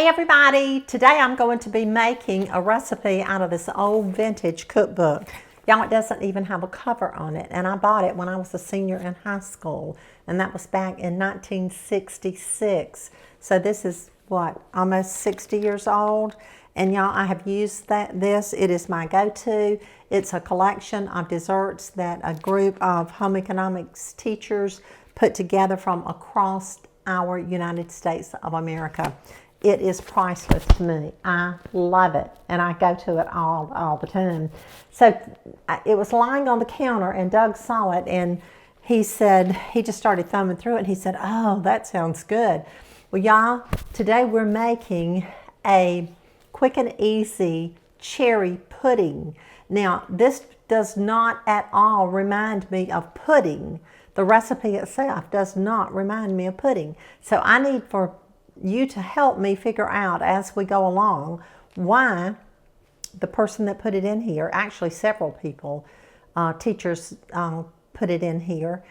Hey everybody, today I'm going to be making a recipe out of this old vintage cookbook. Y'all, it doesn't even have a cover on it, and I bought it when I was a senior in high school, and that was back in 1966. So this is what, almost 60 years old, and y'all, I have used this. It is my go-to. It's a collection of desserts that a group of home economics teachers put together from across our United States of America. It is priceless to me. I love it, and I go to it all the time. So it was lying on the counter, and Doug saw it, and he said, he just started thumbing through it, and he said, oh, that sounds good. Well, y'all, today we're making a quick and easy cherry pudding. Now, this does not at all remind me of pudding. The recipe itself does not remind me of pudding. So I need for you to help me figure out as we go along why the person that put it in here, actually several people, teachers put it in here,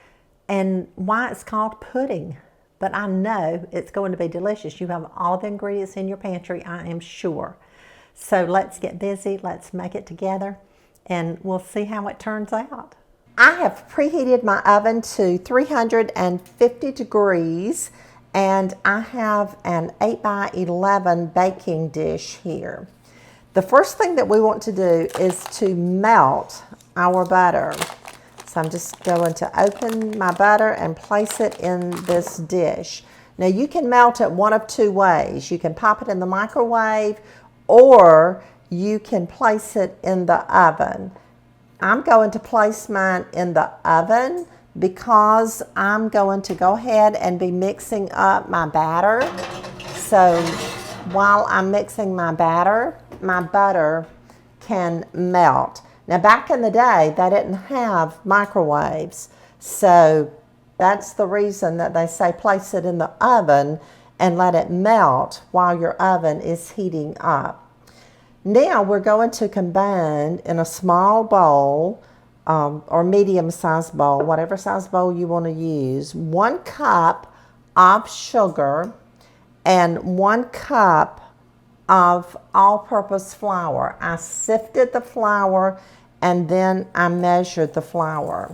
and why it's called pudding. But I know it's going to be delicious. You have all the ingredients in your pantry, I am sure. So let's get busy, let's make it together, and we'll see how it turns out. I have preheated my oven to 350 degrees, and I have an 8 by 11 baking dish here. The first thing that we want to do is to melt our butter. So I'm just going to open my butter and place it in this dish. Now you can melt it one of two ways. You can pop it in the microwave, or you can place it in the oven. I'm going to place mine in the oven because I'm going to go ahead and be mixing up my batter. So while I'm mixing my batter, my butter can melt. Now back in the day, they didn't have microwaves. So that's the reason that they say place it in the oven and let it melt while your oven is heating up. Now we're going to combine in a small bowl, or medium-sized bowl, whatever size bowl you want to use, 1 cup of sugar and 1 cup of all-purpose flour. I sifted the flour and then I measured the flour.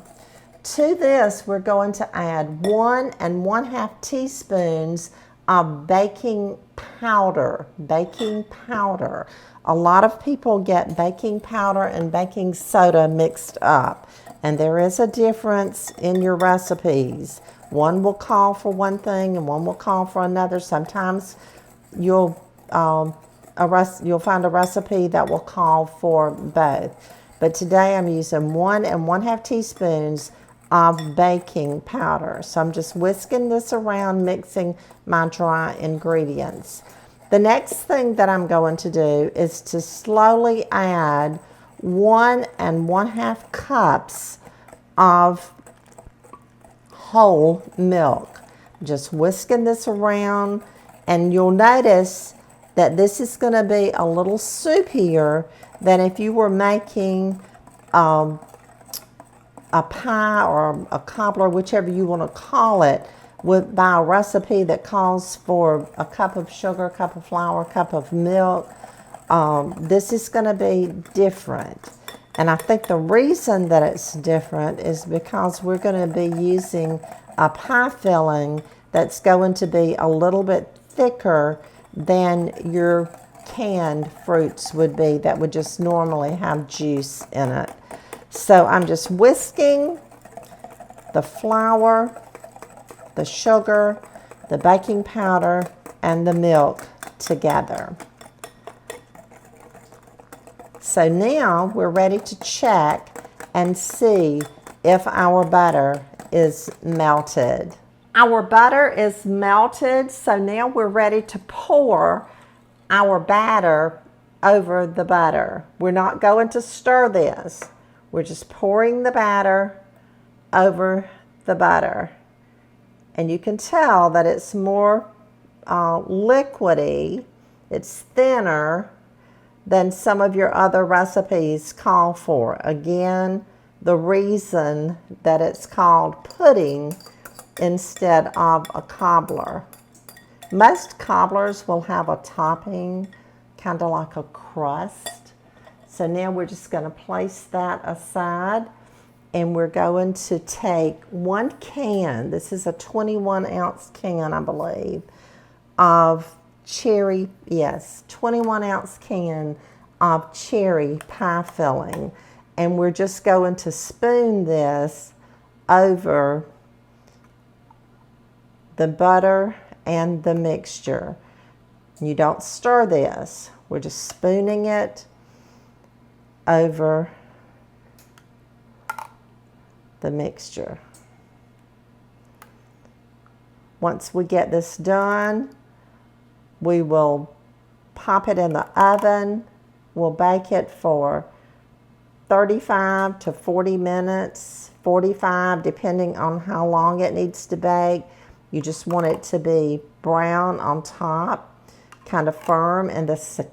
To this, we're going to add 1 1/2 teaspoons of baking powder. Baking powder. A lot of people get baking powder and baking soda mixed up, and there is a difference in your recipes. One will call for one thing and one will call for another. Sometimes you'll find a recipe that will call for both. But today I'm using 1 1/2 teaspoons of baking powder. So I'm just whisking this around, mixing my dry ingredients. The next thing that I'm going to do is to slowly add 1 1/2 cups of whole milk. Just whisking this around, and you'll notice that this is going to be a little soupier than if you were making a pie or a cobbler, whichever you want to call it, by a recipe that calls for a cup of sugar, a cup of flour, a cup of milk. This is going to be different. And I think the reason that it's different is because we're going to be using a pie filling that's going to be a little bit thicker than your canned fruits would be that would just normally have juice in it. So I'm just whisking the flour, the sugar, the baking powder, and the milk together. So now we're ready to check and see if our butter is melted. Our butter is melted, so now we're ready to pour our batter over the butter. We're not going to stir this. We're just pouring the batter over the butter. And you can tell that it's more liquidy, it's thinner than some of your other recipes call for. Again, the reason that it's called pudding instead of a cobbler. Most cobblers will have a topping, kind of like a crust. So now we're just going to place that aside, and we're going to take 1 can, this is a 21-ounce can, I believe, of cherry, yes, 21-ounce can of cherry pie filling. And we're just going to spoon this over the butter and the mixture. You don't stir this. We're just spooning it over the mixture. Once we get this done, we will pop it in the oven. We'll bake it for 35 to 40 minutes, 45 depending on how long it needs to bake. You just want it to be brown on top, kind of firm in the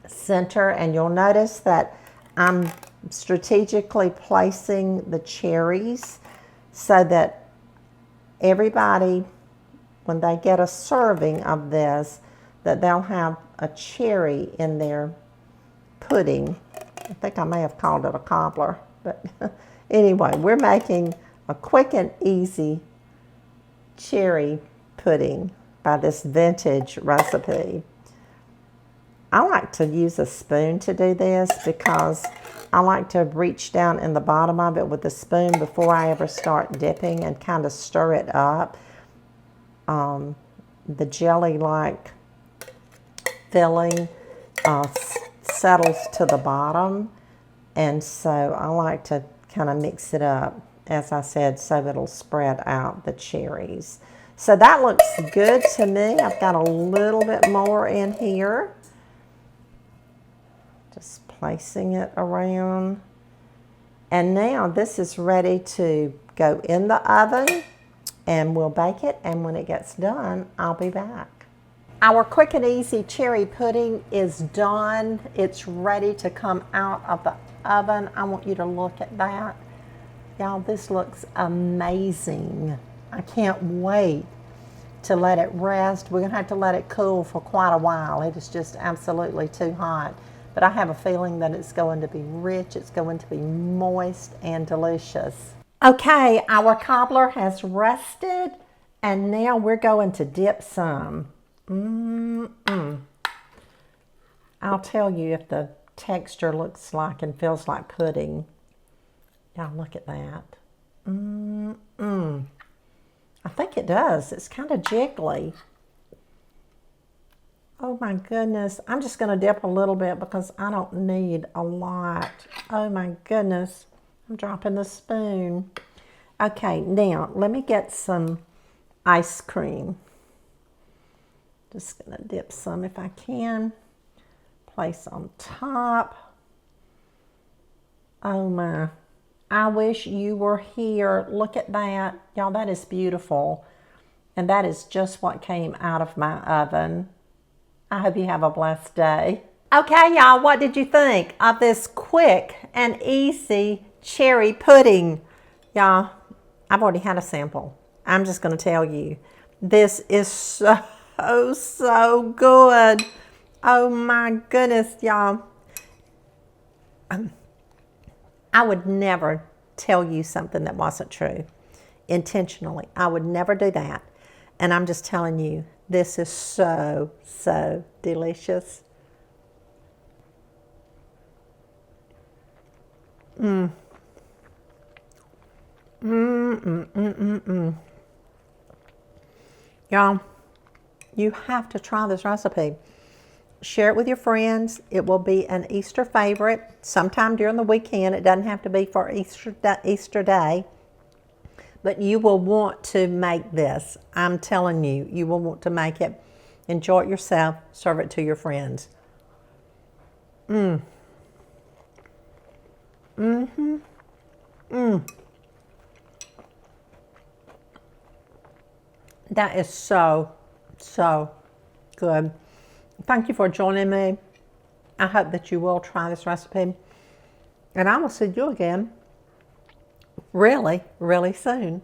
center, and you'll notice that I'm strategically placing the cherries so that everybody, when they get a serving of this, that they'll have a cherry in their pudding. I think I may have called it a cobbler, but anyway, we're making a quick and easy cherry pudding by this vintage recipe. I like to use a spoon to do this because I like to reach down in the bottom of it with the spoon before I ever start dipping and kind of stir it up. The jelly-like filling settles to the bottom, and so I like to kind of mix it up, as I said, so it'll spread out the cherries. So that looks good to me. I've got a little bit more in here. Just placing it around. And now this is ready to go in the oven, and we'll bake it, and when it gets done, I'll be back. Our quick and easy cherry pudding is done. It's ready to come out of the oven. I want you to look at that. Y'all, this looks amazing. I can't wait to let it rest. We're gonna have to let it cool for quite a while. It is just absolutely too hot. But I have a feeling that it's going to be rich, it's going to be moist and delicious. Okay, our cobbler has rested, and now we're going to dip some. I'll tell you if the texture looks like and feels like pudding. Y'all look at that. I think it does. It's kind of jiggly. Oh my goodness. I'm just going to dip a little bit because I don't need a lot. Oh my goodness. I'm dropping the spoon. Okay, now let me get some ice cream. Just going to dip some if I can. Place on top. Oh my. I wish you were here. Look at that. Y'all, that is beautiful. And that is just what came out of my oven. I hope you have a blessed day. Okay, y'all, what did you think of this quick and easy cherry pudding? Y'all, I've already had a sample. I'm just going to tell you, this is so good. Oh my goodness, y'all. I would never tell you something that wasn't true intentionally. I would never do that. And I'm just telling you, this is so delicious. Y'all, you have to try this recipe. Share it with your friends. It will be an Easter favorite sometime during the weekend. It doesn't have to be for Easter Day. But you will want to make this. I'm telling you, you will want to make it. Enjoy it yourself. Serve it to your friends. That is so good. Thank you for joining me. I hope that you will try this recipe. And I will see you again really soon.